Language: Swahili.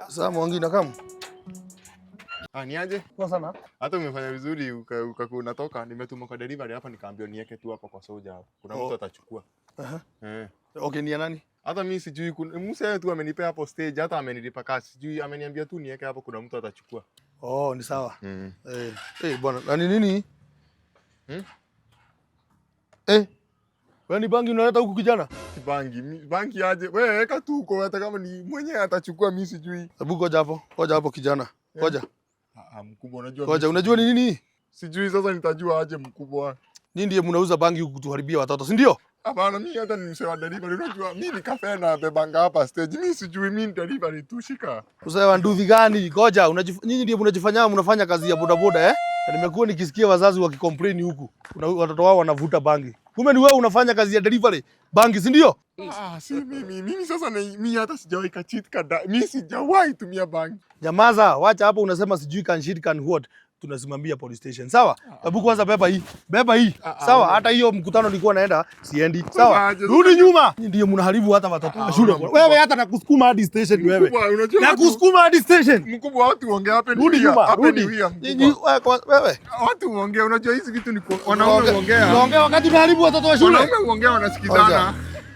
Sasa Mwangi na kama. Ni aje? Poa sana. Hata umefanya vizuri ukakuwa unatoka. Nimetuma kwa delivery hapa nikaambiwa niweke tu hapa kwa soja hapo. Kuna mtu atachukua. Okay, ni ya nani? Hata mimi sijui Musa tu amenipea hapo stage, hata amenilipa cash. Sijui ameniambia tu niweke hapo, kuna mtu atachukua. Ni sawa. Bwana, na nini? Wewe ni bangi unaleta huku kijana? Bangi aje? Wewe weka tu uko, hata kama ni mwenyewe atachukua mimi sijui. Hebu ngoja hapo kijana. Ngoja. Mkubwa unajua. Ngoja, unajua ni nini? Sijui sasa nitajua aje mkubwa. Nini ndiye mnauza bangi huku kutuharibia watoto, si ndio? Hapana, mimi hata ni msewa delivery. Unajua mimi ni kafe na bebanga hapa stage. Mimi sijui, mimi delivery tu shika. Usawa nduthi gani? Ngoja, nyinyi ndiye mnafanya kazi ya bodaboda Na nimekuwa nikisikia wazazi wakicomplain huku. Watoto wao wanavuta bangi. Kumbe ni wewe unafanya kazi ya delivery bangi, si ndio? Si mimi sasa mimi hata sijawahi kachit kada. Mimi sijawahi tumia bangi. Nyamaza, wacha hapo unasema sijui can shit can what. Tunasimamia police station. Sawa? Hebu kwanza beba hii. Sawa? Hata hiyo mkutano nilikuwa naenda siendi. Sawa? Rudi nyuma. Ndio mnaharibu hata watoto wa shule. Wewe hata nakusukuma hadi station wewe. Nakusukuma hadi station. Mkubwa, watu ongea hapa. Rudi nyuma. Wewe. Watu ongea, unajua hizi vitu ni wanaume ongea. Ongea wakati unaharibu watoto wa shule. Wanaume ongea wanasikizana.